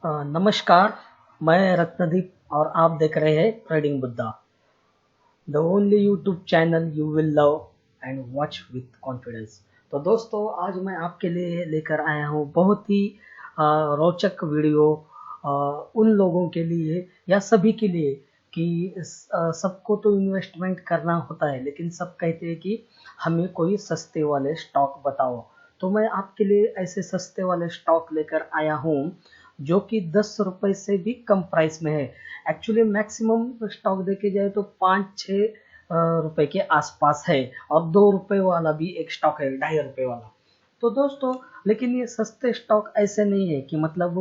नमस्कार। मैं रत्नदीप और आप देख रहे हैं trading Buddha, the only YouTube channel you will love and watch with confidence. तो दोस्तों, आज मैं आपके लिए लेकर आया हूँ बहुत ही रोचक वीडियो उन लोगों के लिए या सभी के लिए कि सबको तो इन्वेस्टमेंट करना होता है, लेकिन सब कहते हैं कि हमें कोई सस्ते वाले स्टॉक बताओ। तो मैं आपके लिए ऐसे सस्ते वाले स्टॉक लेकर आया हूँ जो कि 10 रुपए से भी कम प्राइस में है। एक्चुअली मैक्सिमम स्टॉक देखे जाए तो 5-6 रुपए के आसपास है, और 2 रुपए वाला भी एक स्टॉक है, 2.5 रुपए वाला। तो दोस्तों, लेकिन ये सस्ते स्टॉक ऐसे नहीं है कि मतलब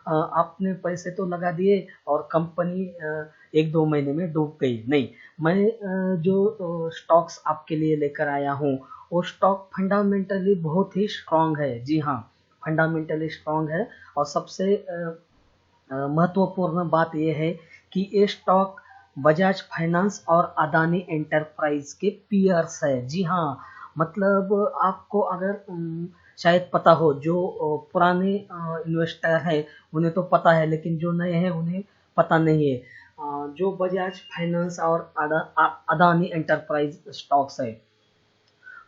आपने पैसे तो लगा दिए और कंपनी 1-2 महीने में डूब गई। नहीं, मैं जो स्टॉक्स आपके लिए लेकर आया हूँ वो स्टॉक फंडामेंटली बहुत ही स्ट्रांग है। जी हाँ, फंडामेंटली स्ट्रांग है। और सबसे महत्वपूर्ण बात यह है कि ये स्टॉक बजाज फाइनेंस और अदानी एंटरप्राइज के पीयर्स है। जी हाँ, मतलब आपको अगर शायद पता हो, जो पुराने इन्वेस्टर है उन्हें तो पता है, लेकिन जो नए हैं उन्हें पता नहीं है। जो बजाज फाइनेंस और अदानी एंटरप्राइज स्टॉक्स है,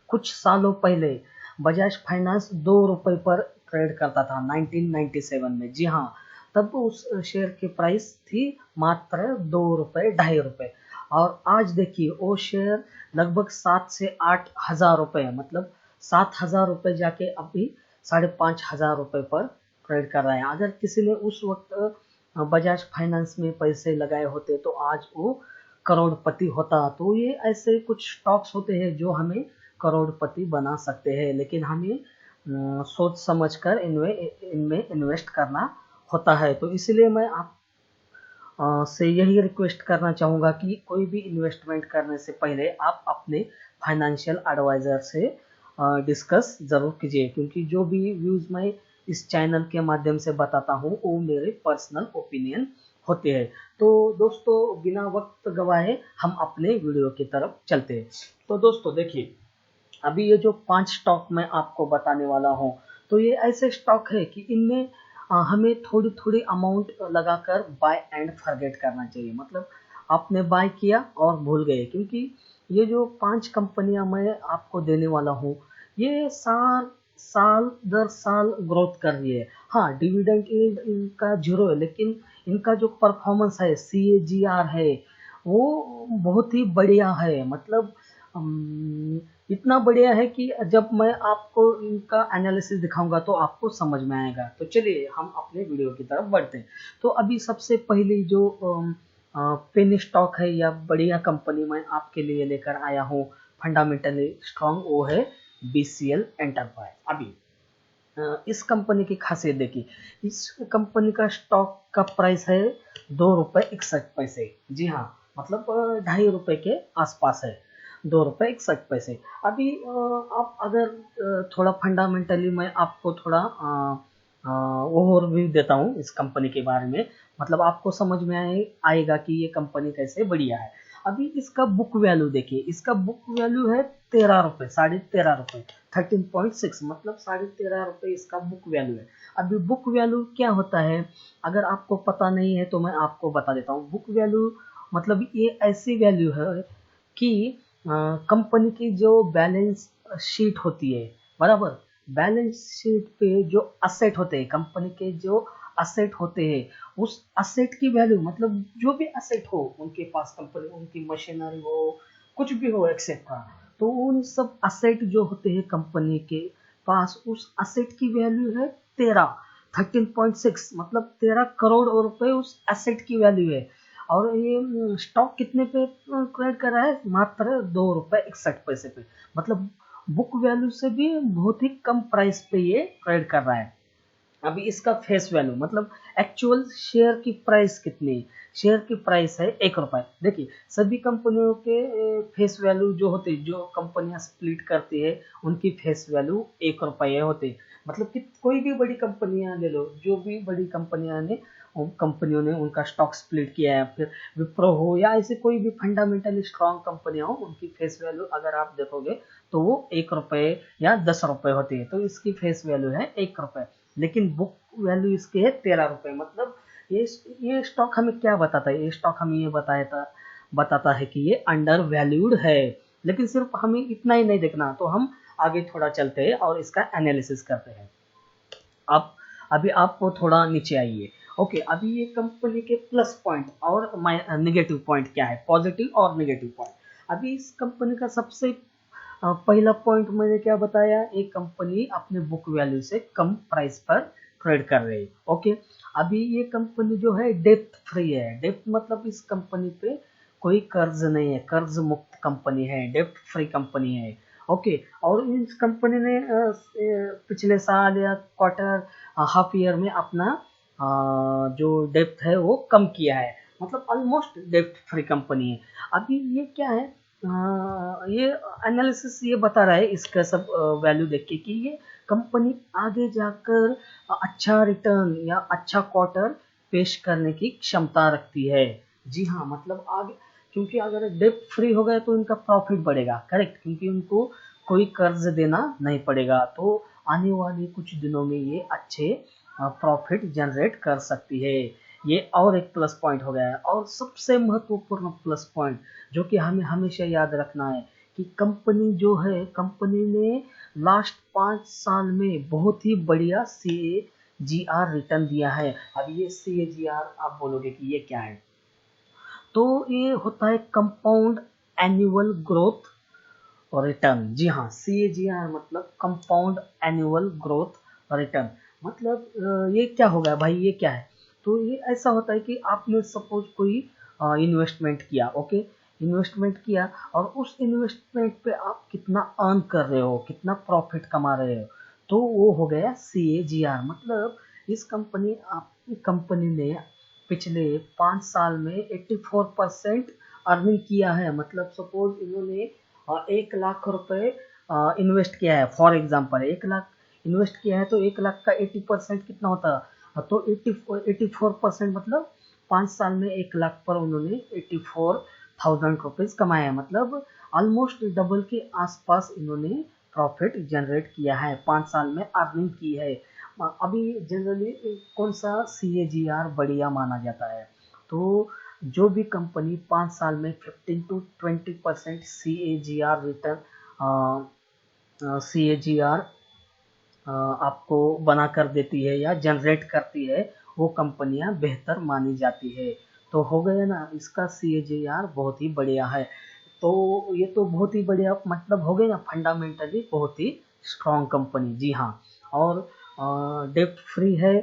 कुछ सालों पहले बजाज फाइनेंस 2 रुपए पर ट्रेड करता था 1997 में। जी हाँ, तब उस शेयर की प्राइस थी मात्र 2 रुपए, 2.5 रुपए। और आज देखिए वो शेयर लगभग 7 से 8 हजार रुपए, मतलब 7 हजार रुपए जाके अभी 5,500 रुपए पर ट्रेड कर रहा है। अगर किसी ने उस वक्त बजाज फाइनेंस में पैसे लगाए होते तो आज वो करोड़पति होता। तो ये ऐसे कुछ स्टॉक्स होते हैं जो हमें करोड़पति बना सकते हैं, लेकिन हमें सोच समझकर इनमें इन्वेस्ट करना होता है। तो इसलिए मैं आप से यही रिक्वेस्ट करना चाहूँगा कि कोई भी इन्वेस्टमेंट करने से पहले आप अपने फाइनेंशियल एडवाइज़र से डिस्कस ज़रूर कीजिए, क्योंकि जो भी व्यूज़ मैं इस चैनल के माध्यम से बताता हूँ वो मेरे पर्सनल ओपिनियन होते हैं। तो दोस्तों, बिना वक्त गवाए हम अपने वीडियो की तरफ चलते हैं। तो दोस्तों देखिए, अभी ये जो 5 स्टॉक मैं आपको बताने वाला हूँ, तो ये ऐसे स्टॉक है कि इनमें हमें थोड़ी थोड़ी अमाउंट लगाकर बाय एंड फॉरगेट करना चाहिए। मतलब आपने बाय किया और भूल गए, क्योंकि ये जो 5 कंपनियां मैं आपको देने वाला हूँ ये साल साल दर साल ग्रोथ कर रही है। हाँ, डिविडेंड यील्ड इनका 0 है, लेकिन इनका जो परफॉर्मेंस है, CAGR है, वो बहुत ही बढ़िया है। मतलब इतना बढ़िया है कि जब मैं आपको इनका एनालिसिस दिखाऊंगा तो आपको समझ में आएगा। तो चलिए हम अपने वीडियो की तरफ बढ़ते हैं। तो अभी सबसे पहली जो पेन स्टॉक है या बढ़िया कंपनी मैं आपके लिए लेकर आया हूँ फंडामेंटली स्ट्रांग, वो है BCL एंटरप्राइज। अभी इस कंपनी की खासियत देखिए, इस कंपनी का स्टॉक का प्राइस है 2 रुपए 61 पैसे। जी हाँ, मतलब 2.5 रुपए के आसपास है, 2 रुपए 61 पैसे। अभी आप अगर थोड़ा फंडामेंटली मैं आपको थोड़ा ओवरव्यू देता हूँ इस कंपनी के बारे में, मतलब आपको समझ में आएगा कि ये कंपनी कैसे बढ़िया है। अभी इसका बुक वैल्यू देखिए, इसका बुक वैल्यू है 13 रुपए, 13.5 रुपए, 13.6, मतलब 13.5 रुपए इसका बुक वैल्यू है। अभी बुक वैल्यू क्या होता है, अगर आपको पता नहीं है तो मैं आपको बता देता हूँ। बुक वैल्यू मतलब ये ऐसी वैल्यू है कि कंपनी की जो बैलेंस शीट होती है, बराबर, बैलेंस शीट पे जो असेट होते हैं, कंपनी के जो असेट होते हैं, उस असेट की वैल्यू, मतलब जो भी असेट हो उनके पास, कंपनी, उनकी मशीनरी हो, कुछ भी हो एक्सेट्रा, तो उन सब असेट जो होते हैं कंपनी के पास, उस असेट की वैल्यू है 13.6, मतलब 13 करोड़ रुपए उस एसेट की वैल्यू है। और ये स्टॉक कितने पे ट्रेड कर रहा है, मात्र 2 रुपए 61 पैसे पे, मतलब बुक वैल्यू से भी बहुत ही कम प्राइस पे ये ट्रेड कर रहा है। अभी इसका फेस वैल्यू, मतलब एक्चुअल शेयर की प्राइस कितनी है, शेयर की प्राइस है 1 रुपए। देखिए, सभी कंपनियों के फेस वैल्यू जो होते हैं, जो कंपनियां स्प्लिट करती है, उनकी फेस वैल्यू 1 रुपए होते हैं। मतलब कि कोई भी बड़ी कंपनियां ले लो, जो भी बड़ी कंपनियों ने उनका स्टॉक स्प्लिट किया है, फिर विप्रो हो या ऐसे कोई भी फंडामेंटली स्ट्रांग कंपनियां हो, उनकी फेस वैल्यू अगर आप देखोगे तो वो 1 रुपए या 10 रुपए होती है। तो इसकी फेस वैल्यू है 1 रुपए, लेकिन बुक वैल्यू इसकी है 13 रुपए, मतलब ये ये स्टॉक हमें क्या बताता है? ये स्टॉक हमें ये बताता है कि ये अंडर वैल्यूड है। लेकिन सिर्फ हमें इतना ही नहीं देखना, तो हम आगे थोड़ा चलते हैं और इसका एनालिसिस करते हैं। आप अभी आप थोड़ा नीचे आइए। ओके, अभी ये कंपनी के प्लस पॉइंट और नेगेटिव पॉइंट क्या है, पॉजिटिव और नेगेटिव पॉइंट। अभी इस कंपनी का सबसे पहला पॉइंट मैंने क्या बताया, एक कंपनी अपने बुक वैल्यू से कम प्राइस पर ट्रेड कर रही है। ओके, अभी ये कंपनी जो है डेप्थ फ्री है। डेप्थ मतलब इस कंपनी पे कोई कर्ज नहीं है, कर्ज मुक्त कंपनी है, डेप्थ फ्री कंपनी है। ओके, और इस कंपनी ने पिछले साल या क्वार्टर हाफ ईयर में अपना जो डेप्थ है वो कम किया है, मतलब ऑलमोस्ट डेप्थ फ्री कंपनी है। अभी ये क्या है, ये एनालिसिस ये बता रहा है इसका सब वैल्यू देख के कि ये कंपनी आगे जाकर अच्छा रिटर्न या अच्छा क्वार्टर पेश करने की क्षमता रखती है। जी हाँ, मतलब आगे, क्योंकि अगर डेप्थ फ्री हो गए तो इनका प्रॉफिट बढ़ेगा, करेक्ट, क्योंकि उनको कोई कर्ज देना नहीं पड़ेगा। तो आने वाले कुछ दिनों में ये अच्छे प्रॉफिट जनरेट कर सकती है। ये और एक प्लस पॉइंट हो गया है। और सबसे महत्वपूर्ण प्लस पॉइंट जो कि हमें हमेशा याद रखना है कि कंपनी जो है, कंपनी ने लास्ट 5 साल में बहुत ही बढ़िया CAGR रिटर्न दिया है। अब ये CAGR आप बोलोगे कि ये क्या है, तो ये होता है कंपाउंड एनुअल ग्रोथ और रिटर्न। जी हाँ, CAGR मतलब कंपाउंड एनुअल ग्रोथ रिटर्न। मतलब ये क्या होगा भाई, ये क्या है? तो ये ऐसा होता है कि आपने सपोज कोई इन्वेस्टमेंट किया। ओके, इन्वेस्टमेंट किया और उस इन्वेस्टमेंट पे आप कितना अर्न कर रहे हो, कितना प्रॉफिट कमा रहे हो, तो वो हो गया CAGR। मतलब इस कंपनी ने पिछले 5 साल में 84% अर्निंग किया है। मतलब सपोज इन्होंने 1 लाख रुपए इन्वेस्ट किया है, फॉर एग्जांपल 1 लाख इन्वेस्ट किया है, तो 1 लाख का 80% कितना होता है? तो 84% मतलब 5 साल में 1 लाख पर उन्होंने 84,000 रुपीज कमाया है। मतलब ऑलमोस्ट डबल के आसपास इन्होंने प्रॉफिट जनरेट किया है, 5 साल में अर्निंग की है। अभी जनरली कौन सा CAGR बढ़िया माना जाता है? तो जो भी कंपनी 5 साल में 15 to 20% CAGR रिटर्न CAGR आपको बना कर देती है या जनरेट करती है, वो कंपनियां बेहतर मानी जाती है। तो हो गया ना, इसका CAGR बहुत ही बढ़िया है। तो ये तो बहुत ही बढ़िया मतलब हो गया ना, फंडामेंटली बहुत ही स्ट्रॉन्ग कंपनी। जी हाँ, और डेप्ट फ्री है,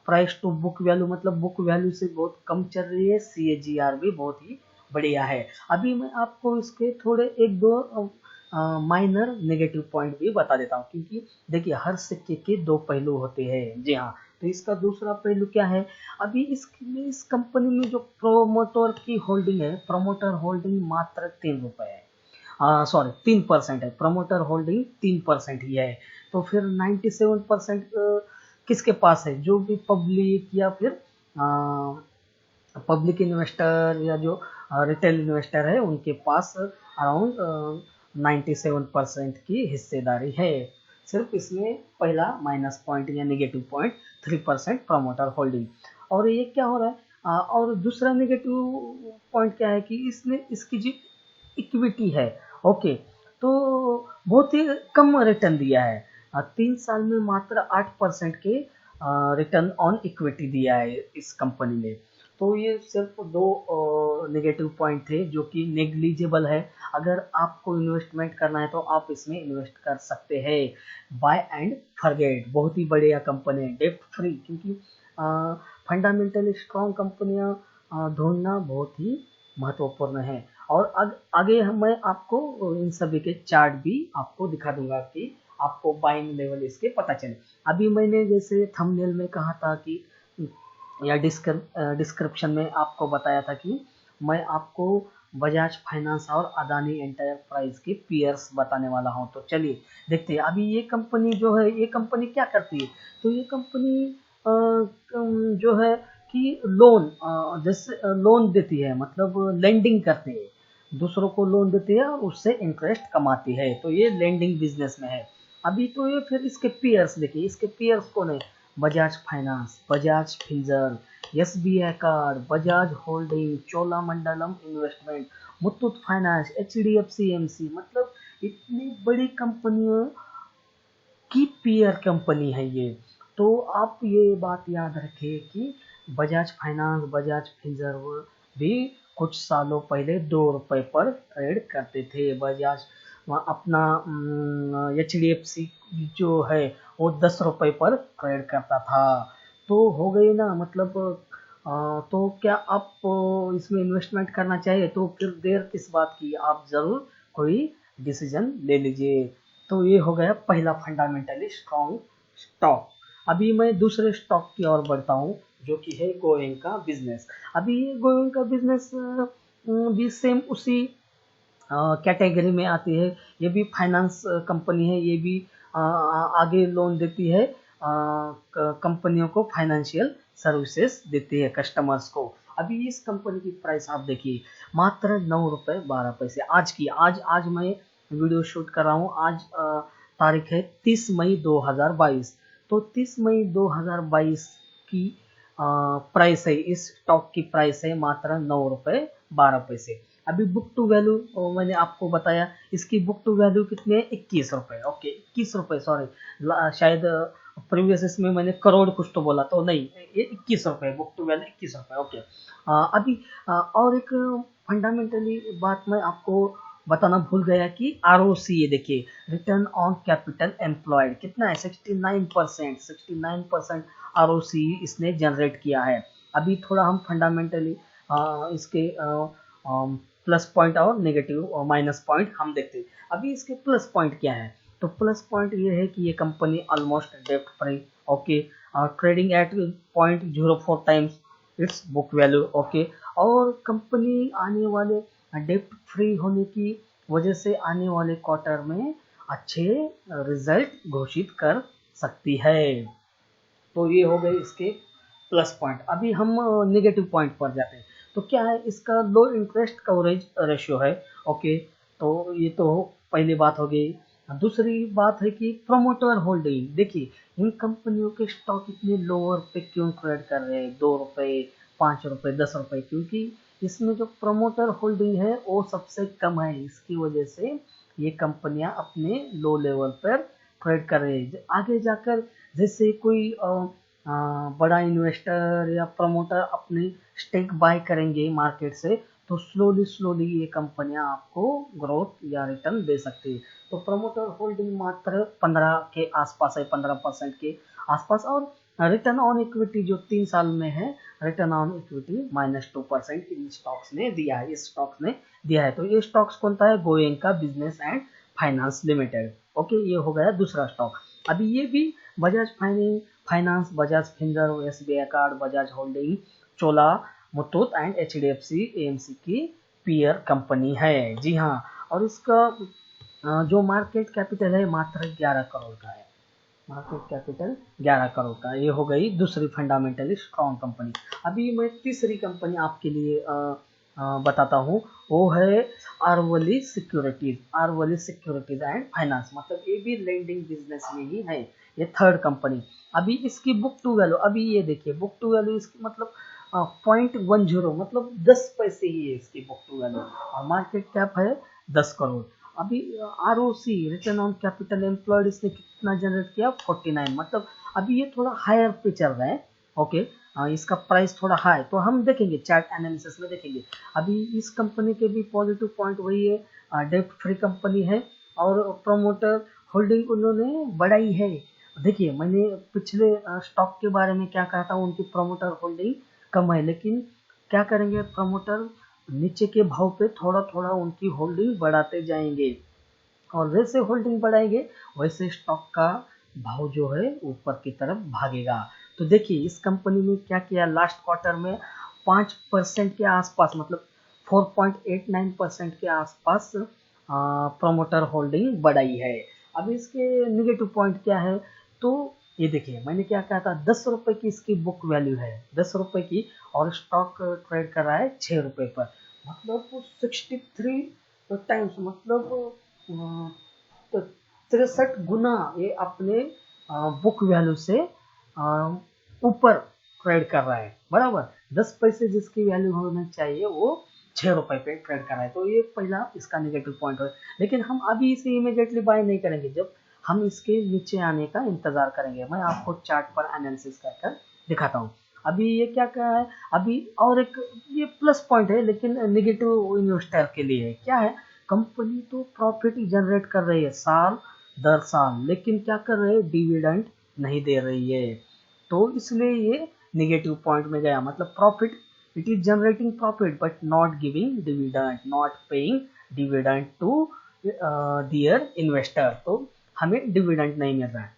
प्राइस टू बुक वैल्यू मतलब बुक वैल्यू से बहुत कम चल रही है, CAGR भी बहुत ही बढ़िया है। अभी मैं आपको इसके थोड़े एक दो माइनर नेगेटिव पॉइंट भी बता देता हूँ, क्योंकि देखिए हर सिक्के के दो पहलू होते हैं। जी हाँ, तो इसका दूसरा पहलू क्या है, अभी इस कंपनी में जो प्रोमोटर की होल्डिंग है, प्रोमोटर होल्डिंग मात्र 3 रुपए है, सॉरी 3% है, प्रोमोटर होल्डिंग 3% ही है। तो फिर 97% किसके पास है? जो भी पब्लिक या फिर पब्लिक इन्वेस्टर या जो रिटेल इन्वेस्टर है, उनके पास अराउंड 97% की हिस्सेदारी है। सिर्फ इसमें पहला माइनस पॉइंट या नेगेटिव पॉइंट 3% प्रमोटर होल्डिंग। और ये क्या हो रहा है, और दूसरा नेगेटिव पॉइंट क्या है कि इसने इसकी जो इक्विटी है, ओके, तो बहुत ही कम रिटर्न दिया है। 3 साल में मात्र 8% के रिटर्न ऑन इक्विटी दिया है इस कंपनी ने। तो ये सिर्फ दो नेगेटिव पॉइंट थे जो कि नेग्लिजिबल है। अगर आपको इन्वेस्टमेंट करना है तो आप इसमें इन्वेस्ट कर सकते हैं। बाय एंड फॉरगेट बहुत ही बढ़िया कंपनी है, डेप्ट फ्री, क्योंकि फंडामेंटली स्ट्रॉन्ग कंपनियां ढूंढना बहुत ही महत्वपूर्ण है। और आगे मैं आपको इन सभी के चार्ट भी आपको दिखा दूंगा कि आपको बाइंग लेवल इसके पता चले। अभी मैंने जैसे थंबनेल में कहा था कि या डिस्क्रिप्शन में आपको बताया था कि मैं आपको बजाज फाइनेंस और अदानी एंटरप्राइज के पीयर्स बताने वाला हूं। तो चलिए देखते हैं। अभी ये कंपनी जो है, ये कंपनी क्या करती है? तो ये कंपनी जो है कि लोन, जैसे लोन देती है, मतलब लेंडिंग करती है, दूसरों को लोन देती है और उससे इंटरेस्ट कमाती है। तो ये लेंडिंग बिजनेस में है। अभी तो ये फिर इसके पीयर्स देखिए, इसके पीयर्स कौन है? Bajaj finance, Bajaj Finserv, SBI card, Bajaj holding, Cholamandalam investment, Muthoot finance, HDFC MC, मतलब इतनी बड़ी कंपनियों की पीयर कंपनी है ये। तो आप ये बात याद रखिए कि बजाज फाइनेंस, बजाज फिंसर्व भी कुछ सालों पहले 2 रुपए पर ट्रेड करते थे। बजाज अपना एचडीएफसी जो है वो 10 रुपए पर ट्रेड करता था। तो हो गई ना, मतलब तो क्या आप इसमें इन्वेस्टमेंट करना चाहिए तो फिर देर किस बात की, आप ज़रूर कोई डिसीजन ले लीजिए। तो ये हो गया पहला फंडामेंटली स्ट्रॉन्ग स्टॉक। अभी मैं दूसरे स्टॉक की ओर बढ़ता हूँ जो कि है गोइंग का बिजनेस। अभी गोइंग का बिजनेस भी सेम उसी कैटेगरी में आती है। ये भी फाइनेंस कंपनी है, ये भी आगे लोन देती है, कंपनियों को फाइनेंशियल सर्विसेज देती है कस्टमर्स को। अभी इस कंपनी की प्राइस आप देखिए, मात्र 9 रुपये 12 पैसे। आज की आज मैं वीडियो शूट कर रहा हूँ। आज तारीख है 30 मई 2022। तो 30 मई 2022 की प्राइस है, इस स्टॉक की प्राइस है मात्र 9 रुपये 12 पैसे। अभी बुक टू वैल्यू मैंने आपको बताया, इसकी बुक टू वैल्यू कितनी है, 21 रुपये। ओके 21 रुपये, सॉरी शायद प्रीवियस इसमें मैंने करोड़ कुछ तो बोला, तो नहीं, ये 21 रुपये, बुक टू वैल्यू 21 रुपये। ओके अभी और एक फंडामेंटली बात मैं आपको बताना भूल गया कि आरओसी, ये देखिए रिटर्न ऑन कैपिटल एम्प्लॉयड कितना है, 69%। 69% आरओसी इसने जनरेट किया है। अभी थोड़ा हम फंडामेंटली इसके प्लस पॉइंट और नेगेटिव माइनस पॉइंट हम देखते हैं। अभी इसके प्लस पॉइंट क्या है, तो प्लस पॉइंट ये है कि ये कंपनी ऑलमोस्ट डेप्ट free. Okay trading at 0.04 times its book value. Okay और कंपनी आने वाले डेप्ट फ्री होने की वजह से आने वाले क्वार्टर में अच्छे रिजल्ट घोषित कर सकती है। तो ये हो गए इसके प्लस पॉइंट। अभी हम नेगेटिव पॉइंट पर जाते हैं। तो क्या है, इसका लो इंटरेस्ट कवरेज रेशियो है। ओके तो ये तो पहली बात हो गई। दूसरी बात है कि प्रमोटर होल्डिंग, देखिए इन कंपनियों के स्टॉक इतने लोअर पे क्यों ट्रेड कर रहे हैं, 2 रुपये 5 रुपये 10 रुपये, क्योंकि इसमें जो प्रमोटर होल्डिंग है वो सबसे कम है। इसकी वजह से ये कंपनियां अपने लो लेवल पर ट्रेड कर रहे हैं। आगे जाकर जैसे कोई बड़ा इन्वेस्टर या प्रमोटर अपने स्टेक बाय करेंगे मार्केट से, तो स्लोली स्लोली ये कंपनियां आपको ग्रोथ या रिटर्न दे सकती है। तो प्रमोटर होल्डिंग मात्र 15 के आसपास है, 15% के आसपास। और रिटर्न ऑन इक्विटी जो 3 साल में है, return on equity -2% in stocks ने दिया है, इस स्टॉक्स ने दिया है। तो ये स्टॉक्स कौन सा है, गोयेंका का business and finance limited. Okay ये हो गया दूसरा स्टॉक। अभी ये भी Bajaj finance, Bajaj Finserv, SBI card, Bajaj holding, Chola, Muthoot and HDFC AMC की पीयर कंपनी है। जी हाँ, और इसका जो मार्केट कैपिटल है मात्र 11 करोड़ का है। मार्केट कैपिटल 11 करोड़ का। ये हो गई दूसरी फंडामेंटली स्ट्रॉन्ग कंपनी। अभी मैं तीसरी कंपनी आपके लिए बताता हूँ, वो है Aravalli securities. Aravalli securities and finance, मतलब ये भी लेंडिंग बिजनेस में ही है, ये थर्ड कंपनी। अभी इसकी बुक टू वैल्यू, अभी ये देखिए बुक टू वैल्यू इसकी मतलब 0.10, मतलब 10 पैसे ही है इसकी बुक टू वैल्यू, और मार्केट कैप है 10 करोड़। अभी ROC, return on capital employed, इसने कितना जनरेट किया, 49, मतलब अभी ये थोड़ा हायर पे चल रहा है। ओके इसका प्राइस थोड़ा हाई, तो हम देखेंगे चार्ट एनालिसिस में देखेंगे। अभी इस कंपनी के भी पॉजिटिव पॉइंट वही है, डेप्ट फ्री कंपनी है और प्रमोटर होल्डिंग उन्होंने बढ़ाई है। देखिए मैंने पिछले स्टॉक के बारे में क्या कहा था, उनकी प्रमोटर होल्डिंग कम है, लेकिन क्या करेंगे, प्रमोटर नीचे के भाव पे थोड़ा थोड़ा उनकी होल्डिंग बढ़ाते जाएंगे, और वैसे होल्डिंग बढ़ाएंगे वैसे स्टॉक का भाव जो है ऊपर की तरफ भागेगा। तो देखिए इस कंपनी ने क्या किया, लास्ट क्वार्टर में 5% के आसपास, मतलब 4.89% के आसपास प्रमोटर होल्डिंग बढ़ाई है। अब इसके नेगेटिव पॉइंट क्या है, तो ये देखिए मैंने क्या कहा था, 10 रुपये की इसकी बुक वैल्यू है, 10 रुपये की, और स्टॉक ट्रेड कर रहा है 6 रुपये पर, मतलब 63 टाइम्स, मतलब 63 गुना ये अपने बुक वैल्यू से ऊपर ट्रेड कर रहा है, बराबर 10 पैसे जिसकी वैल्यू होना चाहिए वो 6 रुपए पे ट्रेड कर रहा है, तो ये पहला इसका नेगेटिव पॉइंट है। लेकिन हम अभी इसे इमीडिएटली बाय नहीं करेंगे, जब हम इसके नीचे आने का इंतजार करेंगे। मैं आपको चार्ट पर एनालिसिस कर दिखाता हूँ। अभी ये क्या है, अभी और एक ये प्लस पॉइंट है, लेकिन नेगेटिव इन्वेस्टर के लिए है। क्या है, कंपनी तो प्रॉफिट जनरेट कर रही है साल दर साल, लेकिन क्या कर रहे हैं, डिविडेंड नहीं दे रही है, तो इसलिए ये नेगेटिव पॉइंट में गया। मतलब profit, it is generating profit but not giving dividend, not paying dividend to their investor, तो हमें डिविडेंड नहीं मिल रहा है।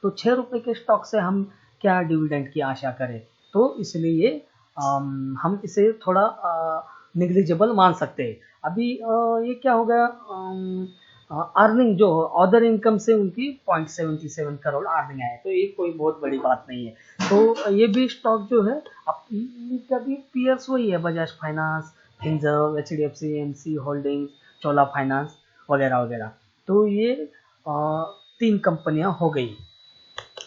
तो 6 रुपए के स्टॉक से हम क्या डिविडेंड की आशा करें, तो इसलिए हम इसे थोड़ा निग्लिजिबल मान सकते हैं। अभी ये क्या हो गया, अर्निंग जो अदर इनकम से उनकी 0.77 करोड़ अर्निंग है, तो ये कोई बहुत बड़ी बात नहीं है। तो ये भी स्टॉक जो है, अब इनका भी पीयर्स वही है, Bajaj finance, Finserv, HDFC AMC holdings, Chola finance वगैरह वगैरह। तो ये 3 कंपनियां हो गई।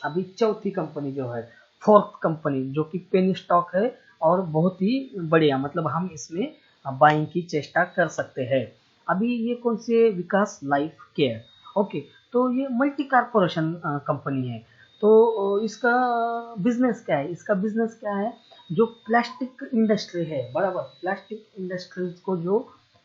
अभी चौथी कंपनी जो है, फोर्थ कंपनी, जो कि पेनी स्टॉक है और बहुत ही बढ़िया, मतलब हम इसमें बाइंग की चेष्टा कर सकते हैं। अभी ये कौन सी है, विकास लाइफ केयर। ओके, तो ये मल्टी कारपोरेशन कंपनी है। तो इसका बिजनेस क्या है, इसका बिजनेस क्या है, जो प्लास्टिक इंडस्ट्री है, बराबर प्लास्टिक इंडस्ट्रीज को जो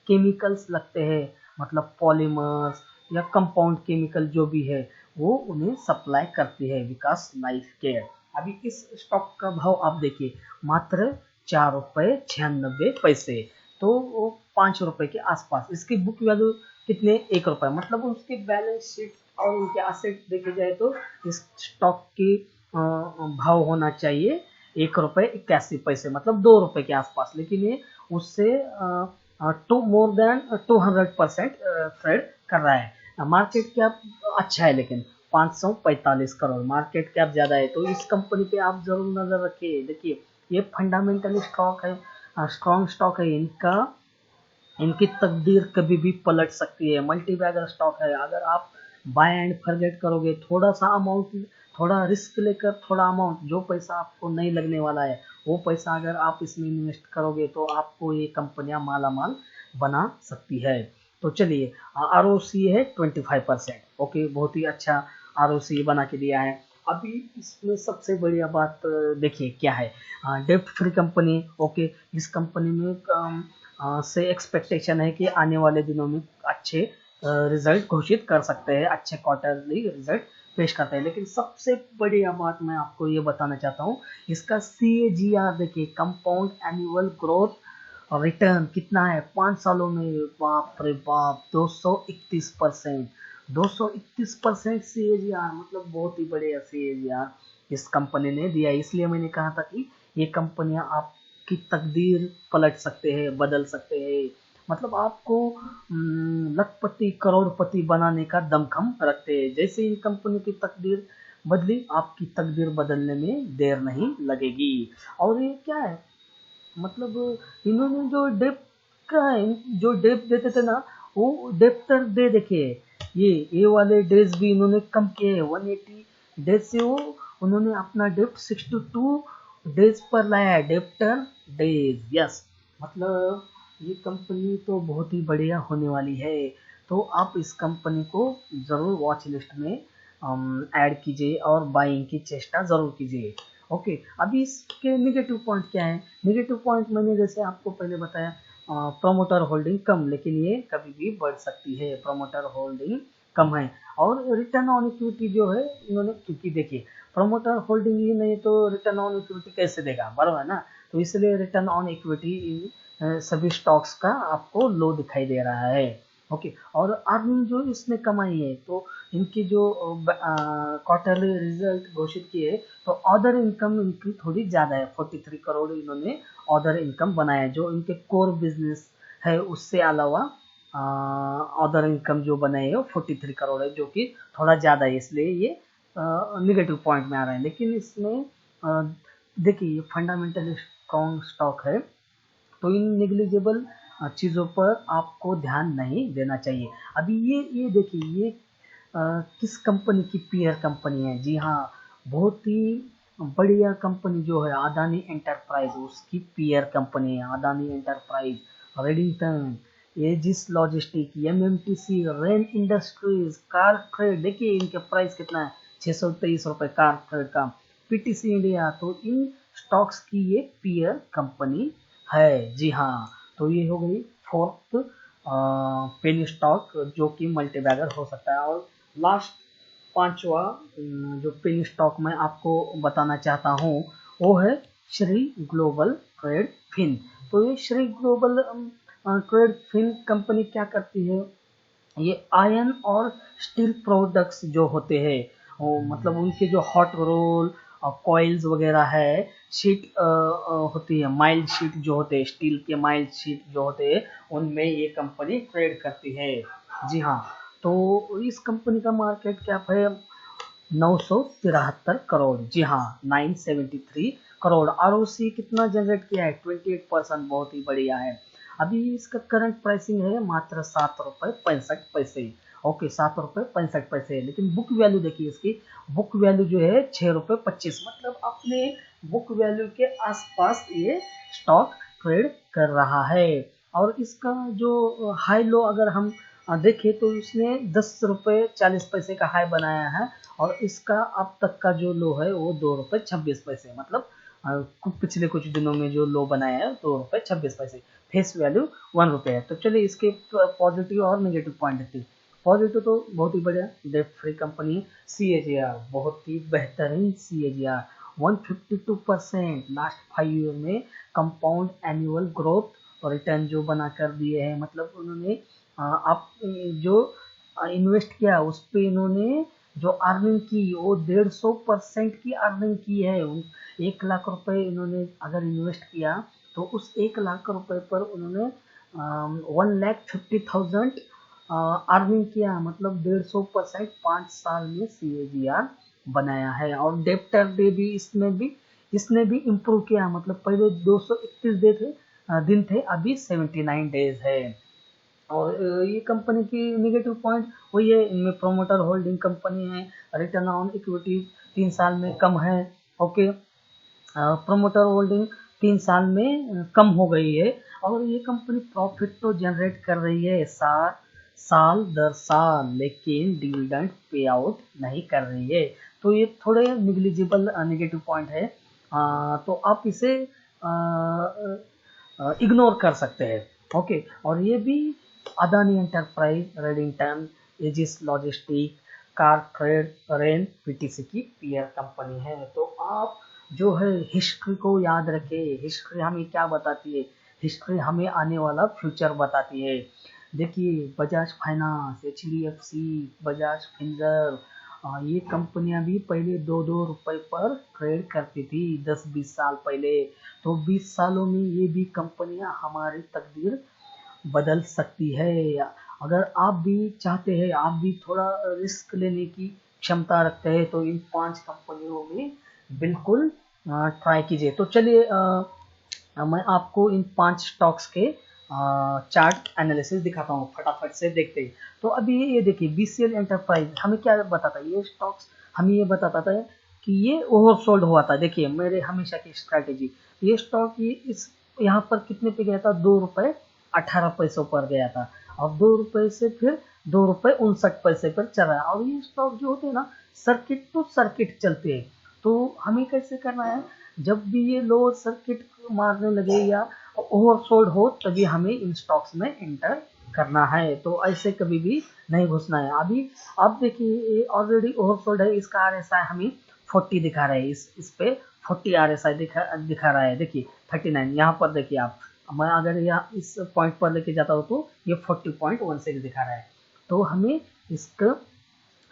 केमिकल्स लगते हैं, मतलब पॉलीमर्स या कंपाउंड केमिकल जो भी है, वो उन्हें सप्लाई करती है विकास लाइफ केयर। अभी इस स्टॉक का भाव आप देखिए, मात्र 4 रुपये 96 पैसे, तो वो 5 रुपए के आसपास। इसकी बुक वैल्यू कितने, 1 रुपए, मतलब उसकी बैलेंस शीट और उनके एसेट देखे जाए तो इस स्टॉक की भाव होना चाहिए 1 रुपये 81 पैसे, मतलब 2 रुपए के आसपास, लेकिन ये उससे टू मोर देन 200% ट्रेड कर रहा है। मार्केट कैप अच्छा है, लेकिन 545 करोड़ मार्केट कैप ज्यादा है, तो इस कंपनी पे आप जरूर नजर रखिए। देखिए, ये फंडामेंटली स्टॉक है, स्ट्रॉन्ग स्टॉक है, इनकी तकदीर कभी भी पलट सकती है। मल्टी बैगर स्टॉक है, अगर आप बाय एंड फॉरगेट करोगे, थोड़ा सा अमाउंट, थोड़ा रिस्क लेकर, थोड़ा अमाउंट, जो पैसा आपको नहीं लगने वाला है वो पैसा अगर आप इसमें इन्वेस्ट करोगे, तो आपको ये कंपनियां माला माल बना सकती है। तो चलिए, ROC है 25%, ओके, बहुत ही अच्छा ROC बना के दिया है। अभी इसमें सबसे बढ़िया बात देखिए क्या है, डेप्ट फ्री कंपनी। ओके, इस कंपनी में से एक्सपेक्टेशन है कि आने वाले दिनों में अच्छे रिजल्ट घोषित कर सकते हैं, अच्छे क्वार्टरली रिजल्ट पेश करते हैं। लेकिन सबसे बढ़िया बात मैं आपको ये बताना चाहता हूँ, इसका CAGR देखिए, कंपाउंड एनुअल ग्रोथ रिटर्न कितना है 5 सालों में, बाप रे बाप, 231%, 231% CAGR, मतलब बहुत ही बढ़िया CAGR इस कंपनी ने दिया। इसलिए मैंने कहा था कि ये कंपनियां आपकी तकदीर पलट सकते हैं, बदल सकते हैं, मतलब आपको लखपति करोड़पति बनाने का दमखम रखते हैं। जैसे इन कंपनी की तकदीर बदली, आपकी तकदीर बदलने में देर नहीं लगेगी। और ये क्या है, मतलब इन्होंने जो डेप्थ का है, जो डेप्थ देते थे ना, वो डेप्टर डे देखिए, ये वाले डेज भी इन्होंने कम किए हैं, 180 डेज से वो उन्होंने अपना डेप्ट 62 डेज पर लाया है, डेप्टर डेज, यस, मतलब ये कंपनी तो बहुत ही बढ़िया होने वाली है। तो आप इस कंपनी को ज़रूर वॉच लिस्ट में ऐड कीजिए और बाइंग की चेष्टा ज़रूर कीजिए। ओके, अभी इसके नेगेटिव पॉइंट क्या है, नेगेटिव पॉइंट मैंने जैसे आपको पहले बताया, प्रोमोटर होल्डिंग कम, लेकिन ये कभी भी बढ़ सकती है, प्रोमोटर होल्डिंग कम है। और रिटर्न ऑन इक्विटी जो है इन्होंने, क्योंकि देखिए प्रोमोटर होल्डिंग ही नहीं तो रिटर्न ऑन इक्विटी कैसे देगा, बराबर है ना, तो इसलिए रिटर्न ऑन इक्विटी सभी स्टॉक्स का आपको लो दिखाई दे रहा है। ओके, और अर्निंग जो इसने कमाई है, तो इनकी जो क्वार्टरली रिजल्ट घोषित किए, तो अदर इनकम इनकी थोड़ी ज़्यादा है, 43 करोड़ इन्होंने अदर इनकम बनाया है, जो इनके कोर बिजनेस है उससे अलावा अदर इनकम जो बनाए है वो 43 करोड़ है, जो कि थोड़ा ज़्यादा है, इसलिए ये निगेटिव पॉइंट में आ रहा है। लेकिन इसमें देखिए, ये फंडामेंटल स्ट्रॉन्ग स्टॉक है, तो इन निग्लिजिबल चीज़ों पर आपको ध्यान नहीं देना चाहिए। अभी ये देखिए, ये किस कंपनी की पीयर कंपनी है, जी हाँ, बहुत ही बढ़िया कंपनी जो है अदानी एंटरप्राइज, उसकी पीयर कंपनी है Adani enterprise, Redington, edges logistic, MMTC, rain industries, car trade. देखिए इनके प्राइस कितना है, 623 रुपये कार ट्रेड का। पीटीसी इंडिया, तो इन स्टॉक्स की ये पीयर कंपनी है। जी हाँ, तो ये हो गई फोर्थ पेनी स्टॉक जो कि मल्टीबैगर हो सकता है। और लास्ट पांचवा जो पेनी स्टॉक मैं आपको बताना चाहता हूँ वो है श्री ग्लोबल ट्रेड फिन। तो ये Shri global trade fin company क्या करती है, ये आयरन और स्टील प्रोडक्ट्स जो होते हैं, वो मतलब उनके जो हॉट रोल और कॉइल्स वगैरह है, शीट होती है, माइल्ड शीट जो होते हैं, स्टील के माइल्ड शीट जो होते हैं, उनमें ये कंपनी ट्रेड करती है। जी हाँ, तो इस कंपनी का मार्केट कैप है 973 करोड़। जी हाँ, 973 करोड़। आरओसी कितना जनरेट किया है, 28%, बहुत ही बढ़िया है। अभी इसका करंट प्राइसिंग है मात्र 7 रुपये 65 पैसे। ओके, 7 रुपये 65 पैसे। लेकिन बुक वैल्यू देखिए, इसकी बुक वैल्यू जो है 6 रुपये 25, मतलब अपने बुक वैल्यू के आसपास ये स्टॉक ट्रेड कर रहा है। और इसका जो हाई लो अगर हम देखें तो इसने 10 रुपये 40 पैसे का हाई बनाया है, और इसका अब तक का जो लो है वो 2 रुपये 26 पैसे, मतलब पिछले कुछ दिनों में जो लो बनाया है 2 रुपये 26 पैसे। फेस वैल्यू 1 रुपये है। तो चलिए इसके पॉजिटिव और नेगेटिव पॉइंट देखते हैं। पॉजिटिव तो बहुत ही बढ़िया, डेट फ्री कंपनी, CAGR बहुत ही बेहतरीन, CAGR 152% लास्ट 5 ईयर में कंपाउंड एनुअल ग्रोथ रिटर्न जो बना कर दिए हैं। मतलब उन्होंने आप जो इन्वेस्ट किया उस पर इन्होंने जो अर्निंग की वो 150% की अर्निंग की है। 1 लाख रुपए इन्होंने अगर इन्वेस्ट किया तो उस 1 लाख रुपए पर उन्होंने 1,50,000 अर्निंग किया, मतलब 150% 5 साल में CAGR बनाया है। और डेप्टर डे भी इसने भी इम्प्रूव किया, मतलब पहले 231 दिन थे, अभी 79 डेज है। और ये कंपनी की निगेटिव पॉइंट वही है, इनमें प्रोमोटर होल्डिंग कंपनी है, रिटर्न ऑन इक्विटी 3 साल में कम है। ओके, प्रोमोटर होल्डिंग 3 साल में कम हो गई है। और ये कंपनी प्रॉफिट तो जनरेट कर रही है साल दर साल, लेकिन डिविडेंड पे आउट नहीं कर रही है। तो ये थोड़े निग्लिजिबल नेगेटिव पॉइंट है। तो आप इसे इग्नोर कर सकते हैं। ओके, और ये भी Adani enterprise, Redington, edges logistic, car trade, rain, PTC की पीयर कंपनी है। तो आप जो है हिस्ट्री को याद रखें। हिस्ट्री हमें क्या बताती है, हिस्ट्री हमें आने वाला फ्यूचर बताती है। देखिए बजाज फाइनेंस, HDFC, बजाज फिंसर्व, ये कंपनियां भी पहले 2-2 रुपए पर ट्रेड करती थी 10-20 साल पहले। तो 20 सालों में ये भी कंपनियां हमारी तकदीर बदल सकती है। अगर आप भी चाहते हैं, आप भी थोड़ा रिस्क लेने की क्षमता रखते हैं, तो इन 5 कंपनियों में बिल्कुल ट्राई कीजिए। तो चलिए मैं आपको इन 5 स्टॉक्स के चार्ट एनालिसिस दिखाता हूँ, फटाफट से देखते हैं। तो अभी ये देखिए BCL एंटरप्राइज हमें क्या बताता है, ये स्टॉक्स हमें ये बताता था कि ये ओवरसोल्ड हुआ था। देखिए मेरे हमेशा की स्ट्रैटेजी, ये स्टॉक ये इस यहाँ पर कितने पे गया था, 2 रुपये 18 पैसों पर गया था, और 2 रुपये से फिर 2 रुपये 59 पैसे पर चल रहा है। और ये स्टॉक जो होते हैं ना, सर्किट टू सर्किट चलते हैं। तो हमें कैसे करना है, जब भी ये लोअर सर्किट मारने लगे या ओवरसोल्ड हो, तभी हमें इन स्टॉक्स में एंटर करना है। तो ऐसे कभी भी नहीं घुसना है। अभी अब देखिए ऑलरेडी ओवरसोल्ड है, इसका RSI हमें 40 दिखा रहा है, इस पे 40 RSI दिखा रहा है। देखिए 39 यहाँ पर देखिए आप, मैं अगर यहाँ इस पॉइंट पर लेके जाता हूँ तो ये 40.16 दिखा रहा है। तो हमें इसका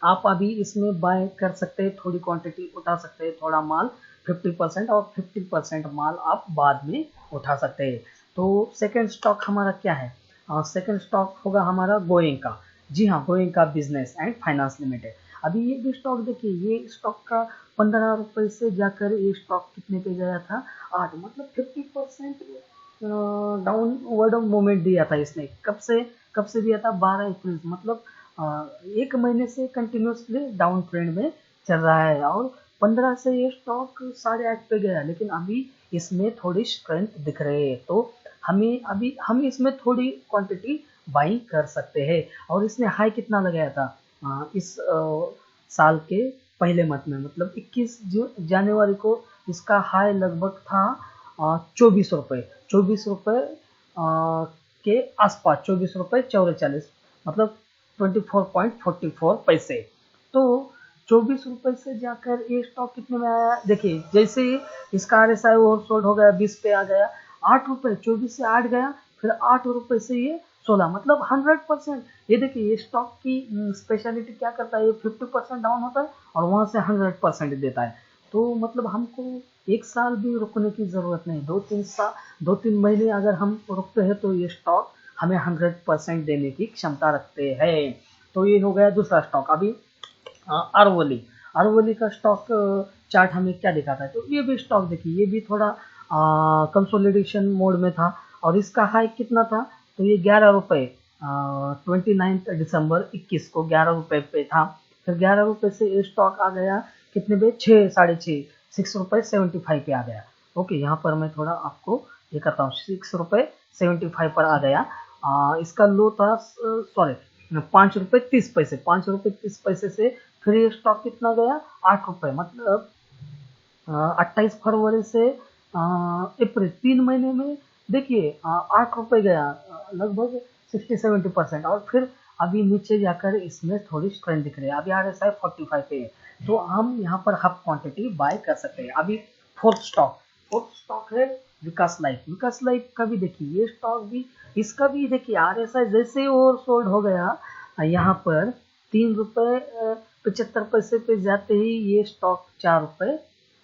आप अभी इसमें बाय कर सकते हैं, थोड़ी क्वांटिटी उठा सकते हैं, थोड़ा माल 50% और 50% माल आप बाद में उठा सकते हैं। तो सेकंड स्टॉक हमारा क्या है, सेकंड स्टॉक होगा हमारा गोयंका। जी हाँ, Goenka business and finance limited. अभी ये भी स्टॉक देखिए, ये स्टॉक का 15 रुपये से जाकर ये स्टॉक कितने पे गया था, 8, मतलब 50% डाउनवर्ड मूवमेंट दिया था इसने। कब से दिया था, 12 अप्रैल, मतलब 1 महीने से कंटिन्यूसली डाउन ट्रेंड में चल रहा है। और 15 से ये स्टॉक 8.5 पे गया, लेकिन अभी इसमें थोड़ी स्ट्रेंथ दिख रही है, तो हमें अभी हम इसमें थोड़ी क्वांटिटी बाइंग कर सकते हैं। और इसने हाई कितना लगाया था इस साल के पहले मंथ में, मतलब 21 जनवरी को इसका हाई लगभग था 24 रुपये, 24 रुपये के आसपास, 24 रुपये 44, मतलब 24.44 पैसे। तो 24 रुपये से जाकर ये स्टॉक कितने में आया, देखिए जैसे ही इसका RSI ओवरसोल्ड हो गया 20 पे आ गया, 8 रुपये, 24 से 8 गया, फिर 8 रुपये से ये 16, मतलब 100%। ये देखिए ये स्टॉक की स्पेशलिटी क्या करता है, ये 50% डाउन होता है और वहां से 100% देता है। तो मतलब हमको एक साल भी रुकने की जरूरत नहीं, 2-3 महीने अगर हम रुकते हैं तो ये स्टॉक हमें 100% देने की क्षमता रखते हैं। तो ये हो गया दूसरा स्टॉक। अभी अरवली का स्टॉक चार्ट हमें क्या दिखाता है, तो ये भी स्टॉक देखिए, ये भी थोड़ा कंसोलिडेशन मोड में था और इसका हाई कितना था, तो ये 11 रुपये 29 दिसंबर 21 को 11 रुपये पे था। फिर 11 रुपये से ये स्टॉक आ गया कितने पे, 6.75 पे आ गया। ओके, यहाँ पर मैं थोड़ा आपको ये करता हूँ, 6.75 पर आ गया। इसका लो था, सॉरी, 5.30 रुपये, 5.30 रुपये से फिर ये स्टॉक कितना गया, 8 रुपये, मतलब 28 फरवरी से अप्रैल, 3 महीने में देखिए 8 रुपये गया, लगभग 60-70%। और फिर अभी नीचे जाकर इसमें थोड़ी स्ट्रेंथ दिख रही है, अभी RSI 45 पे है, तो हम यहाँ पर हाफ क्वांटिटी बाय कर सकते हैं। अभी फोर्थ स्टॉक है विकास लाइफ का भी देखिए, ये स्टॉक भी, इसका भी देखिए RSI जैसे ओवरसोल्ड हो गया, यहाँ पर 3 रुपये 75 पैसे पे जाते ही ये स्टॉक 4 रुपये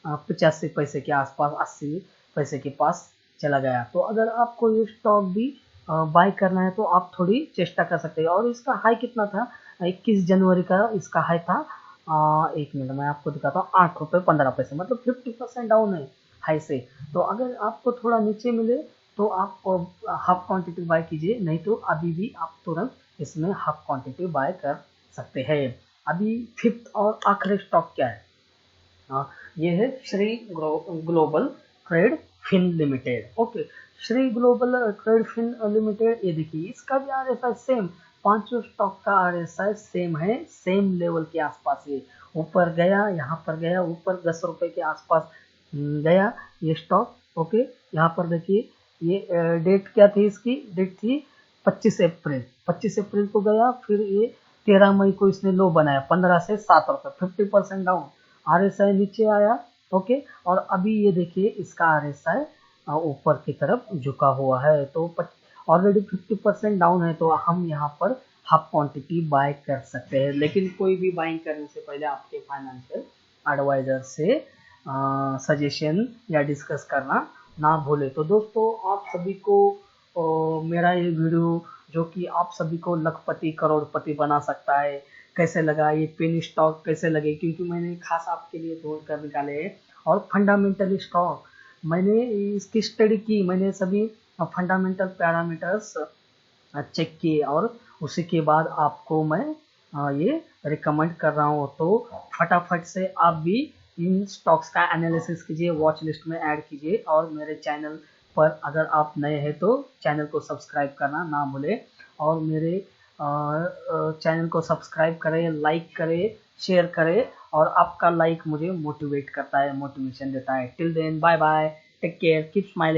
85 पैसे के आसपास, 80 पैसे के पास चला गया। तो अगर आपको ये स्टॉक भी बाय करना है तो आप थोड़ी चेष्टा कर सकते हैं। और इसका हाई कितना था, 21 जनवरी का इसका हाई था, 1 मिनट मैं आपको दिखाता हूँ, 8 रुपये 15 पैसे, मतलब 50% डाउन है हाई से। तो अगर आपको थोड़ा नीचे मिले तो आप हाफ क्वांटिटी बाय कीजिए, नहीं तो अभी भी आप तुरंत इसमें हाफ क्वांटिटी बाय कर सकते हैं। अभी फिफ्थ और आखिरी स्टॉक क्या है, ये है Shri global trade fin limited. Okay, Shri global trade fin limited, ये देखिए इसका भी RSI सेम, पांचों स्टॉक का RSI सेम है, सेम लेवल के आसपास है, ऊपर गया, यहाँ पर गया, ऊपर 10 रुपए के आसपास गया ये स्टॉक। ओके, यहाँ पर देखिए ये डेट क्या थी, इसकी डेट थी 25 अप्रैल को गया, फिर ये 13 मई को इसने लो बनाया 15 से 7 रुपये, 50% डाउन, RSI नीचे आया। ओके, और अभी ये देखिए इसका RSI ऊपर की तरफ झुका हुआ है, तो ऑलरेडी 50% डाउन है, तो हम यहाँ पर हाफ क्वांटिटी बाय कर सकते हैं। लेकिन कोई भी बाइंग करने से पहले आपके फाइनेंशियल एडवाइजर से सजेशन या डिस्कस करना ना भूले। तो दोस्तों, आप सभी को मेरा ये वीडियो जो कि आप सभी को लखपति करोड़पति बना सकता है, कैसे लगा, ये पेनी स्टॉक कैसे लगे, क्योंकि मैंने खास आपके लिए ढूंढ कर निकाले हैं। और फंडामेंटल स्टॉक मैंने इसकी स्टडी की, मैंने सभी फंडामेंटल पैरामीटर्स चेक किए और उसी के बाद आपको मैं ये रिकमेंड कर रहा हूँ। तो फटाफट से आप भी इन स्टॉक्स का एनालिसिस कीजिए, वॉच लिस्ट में ऐड कीजिए, और मेरे चैनल पर अगर आप नए हैं तो चैनल को सब्सक्राइब करना ना भूलें। और मेरे चैनल को सब्सक्राइब करें, लाइक करें, शेयर करें, और आपका लाइक मुझे मोटिवेट करता है, मोटिवेशन देता है। Till then, bye bye, take care, keep smiling.